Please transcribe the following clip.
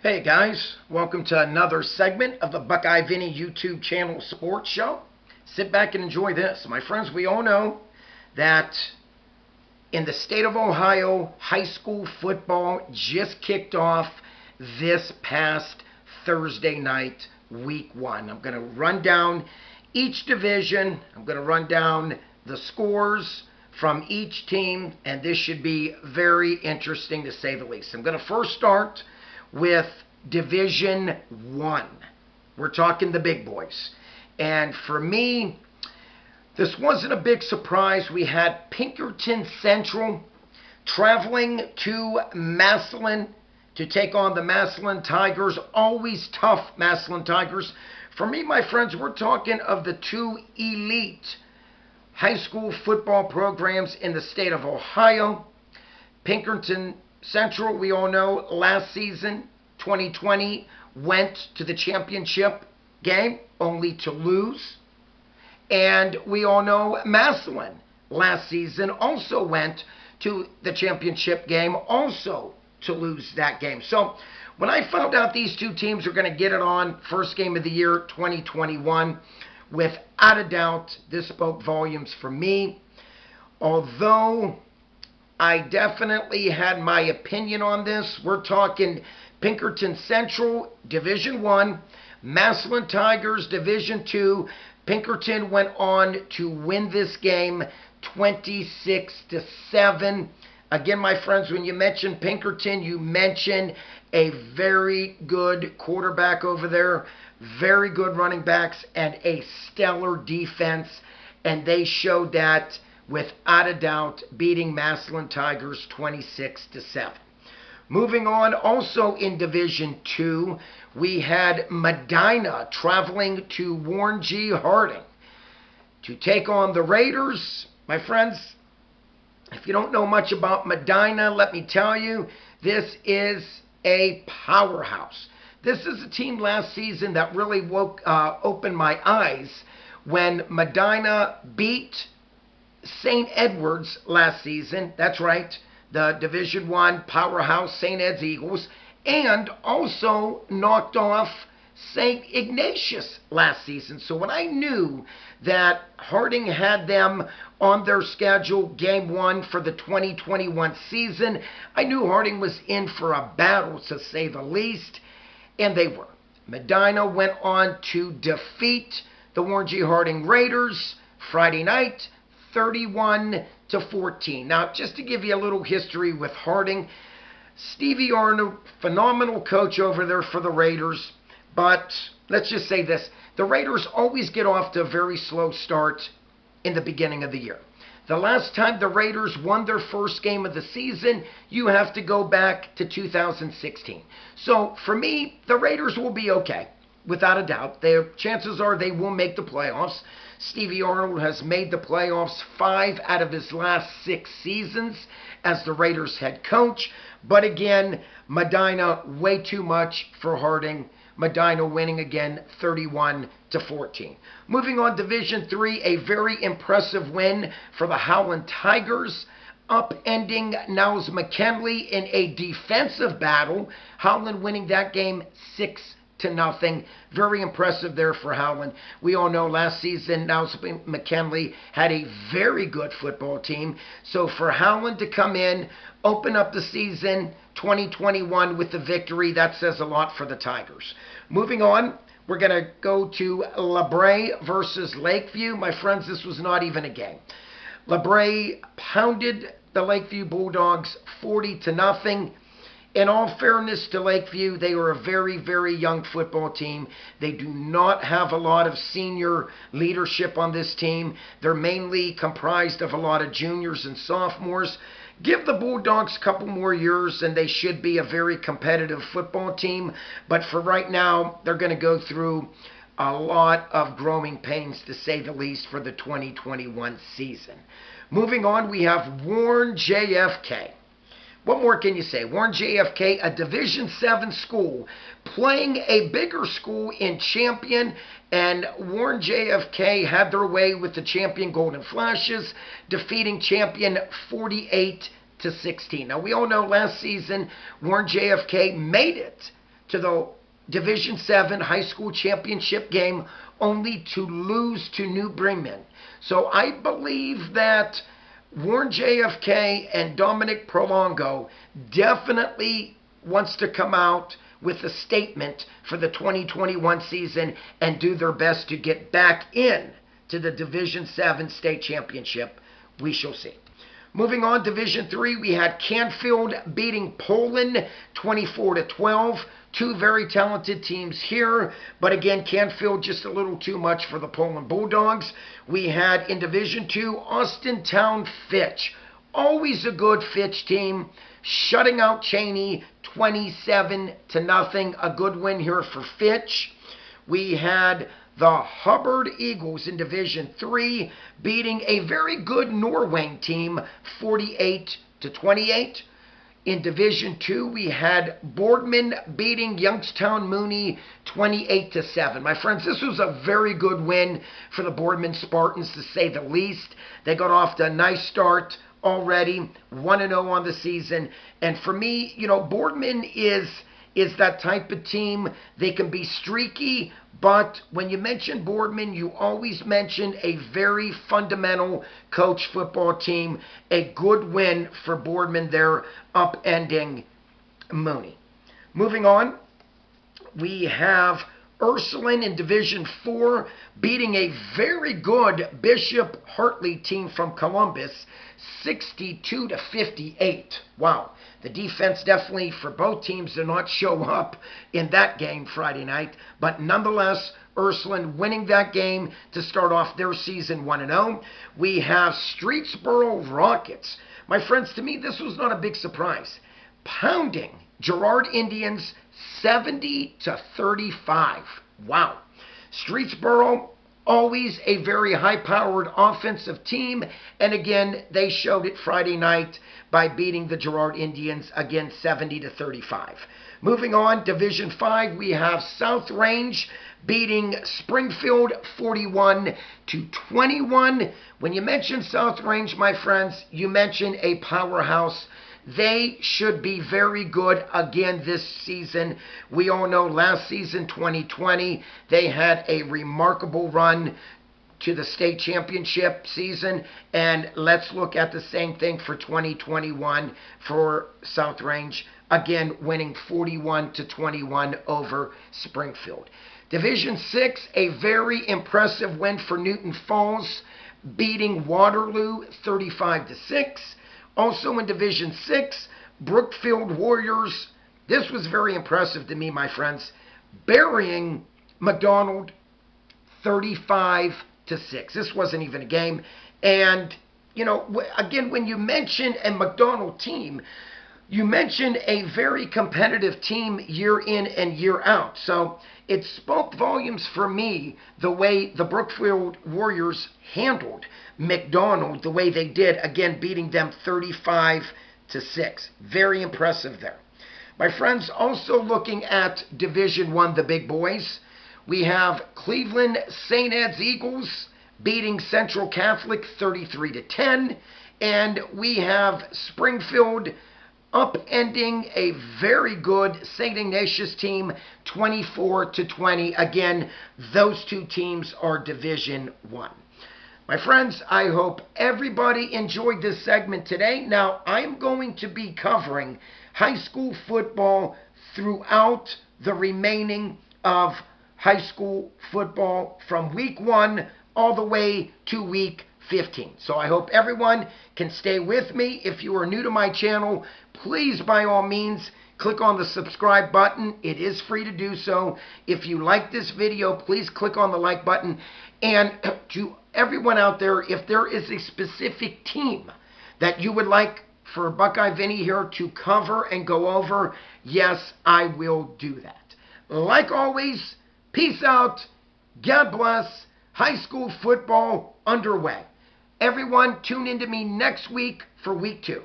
Hey guys, welcome to another segment of the Buckeye Vinny YouTube channel sports show. Sit back and enjoy this. My friends, we all know that in the state of Ohio, high school football just kicked off this past Thursday night, week 1. I'm going to run down each division. I'm going to run down the scores from each team, and this should be very interesting to say the least. I'm going to first start with Division 1. We're talking the big boys. And for me, this wasn't a big surprise. We had Pinkerton Central traveling to Massillon to take on the Massillon Tigers. Always tough, Massillon Tigers. For me, my friends, we're talking of the two elite high school football programs in the state of Ohio. Pinkerton Central, we all know, last season, 2020, went to the championship game only to lose. And we all know Massillon last season also went to the championship game also to lose that game. So when I found out these two teams are going to get it on first game of the year 2021, without a doubt, this spoke volumes for me. Although I definitely had my opinion on this. We're talking Pinkerton Central, Division 1, Massillon Tigers, Division 2. Pinkerton went on to win this game 26-7. Again, my friends, when you mention Pinkerton, you mention a very good quarterback over there, very good running backs, and a stellar defense. And they showed that without a doubt, beating Massillon Tigers 26-7. Moving on, also in Division 2, we had Medina traveling to Warren G. Harding to take on the Raiders. My friends, if you don't know much about Medina, let me tell you, this is a powerhouse. This is a team last season that really opened my eyes when Medina beat St. Edward's last season. That's right, the Division 1 powerhouse St. Ed's Eagles, and also knocked off St. Ignatius last season. So when I knew that Harding had them on their schedule game 1 for the 2021 season, I knew Harding was in for a battle, to say the least, and they were. Medina went on to defeat the Warren G. Harding Raiders Friday night, 31-14. Now, just to give you a little history with Harding, Stevie Arnold, phenomenal coach over there for the Raiders, but let's just say this, the Raiders always get off to a very slow start in the beginning of the year. The last time the Raiders won their first game of the season, you have to go back to 2016. So, for me, the Raiders will be okay. Without a doubt, their chances are they will make the playoffs. Stevie Arnold has made the playoffs 5 out of his last 6 seasons as the Raiders head coach. But again, Medina, way too much for Harding. Medina winning again 31-14. Moving on, Division 3, a very impressive win for the Howland Tigers, upending Niles McKinley in a defensive battle. Howland winning that game 6-0. Very impressive there for Howland. We all know last season Niles McKinley had a very good football team. So for Howland to come in, open up the season 2021 with the victory, that says a lot for the Tigers. Moving on, we're going to go to Bray versus Lakeview. My friends, this was not even a game. Bray pounded the Lakeview Bulldogs 40-0. In all fairness to Lakeview, they are a very, very young football team. They do not have a lot of senior leadership on this team. They're mainly comprised of a lot of juniors and sophomores. Give the Bulldogs a couple more years and they should be a very competitive football team. But for right now, they're going to go through a lot of growing pains, to say the least, for the 2021 season. Moving on, we have Warren JFK. What more can you say? Warren JFK, a Division 7 school, playing a bigger school in Champion, and Warren JFK had their way with the Champion Golden Flashes, defeating Champion 48-16. Now, we all know last season, Warren JFK made it to the Division 7 high school championship game, only to lose to New Bremen. So I believe that Warren JFK and Dominic Prolongo definitely wants to come out with a statement for the 2021 season and do their best to get back in to the Division 7 state championship. We shall see. Moving on, Division 3, we had Canfield beating Poland 24-12. Two very talented teams here, but again, Canfield just a little too much for the Poland Bulldogs. We had in Division 2, Austintown Fitch. Always a good Fitch team, shutting out Cheney 27-0. A good win here for Fitch. We had the Hubbard Eagles in Division 3 beating a very good Norway team 48-28. In Division 2, we had Boardman beating Youngstown Mooney 28-7. My friends, this was a very good win for the Boardman Spartans, to say the least. They got off to a nice start already, 1-0 on the season. And for me, you know, Boardman is that type of team. They can be streaky, but when you mention Boardman, you always mention a very fundamental coach football team. A good win for Boardman there, upending Mooney. Moving on, we have Ursuline in Division 4 beating a very good Bishop Hartley team from Columbus 62-58. Wow. The defense definitely for both teams did not show up in that game Friday night, but nonetheless, Ursuline winning that game to start off their season 1-0. We have Streetsboro Rockets. My friends, to me, this was not a big surprise. Pounding Girard Indians 70-35. Wow. Streetsboro, always a very high-powered offensive team, and again, they showed it Friday night by beating the Girard Indians, again, 70-35. Moving on, Division 5, we have South Range beating Springfield 41-21. When you mention South Range, my friends, you mention a powerhouse. They should be very good again this season. We all know last season, 2020, they had a remarkable run to the state championship season. And let's look at the same thing for 2021 for South Range. Again, winning 41-21 over Springfield. Division 6, a very impressive win for Newton Falls, beating Waterloo 35-6. Also in Division 6, Brookfield Warriors. This was very impressive to me, my friends. Burying McDonald 35-6. This wasn't even a game. And, you know, again, when you mention a McDonald team, you mention a very competitive team year in and year out. So it spoke volumes for me the way the Brookfield Warriors handled McDonald, the way they did, again, beating them 35-6. Very impressive there. My friends, also looking at Division 1, the big boys, we have Cleveland St. Ed's Eagles beating Central Catholic 33-10. And we have Springfield upending a very good St. Ignatius team 24-20. Again, those two teams are Division 1. My friends, I hope everybody enjoyed this segment today. Now, I'm going to be covering high school football throughout the remaining of high school football from week 1 all the way to week 15. So I hope everyone can stay with me. If you are new to my channel, please, by all means, click on the subscribe button. It is free to do so. If you like this video, please click on the like button. And to everyone out there, if there is a specific team that you would like for Buckeye Vinny here to cover and go over, yes, I will do that. Like always, peace out. God bless. High school football underway. Everyone, tune in to me next week for week 2.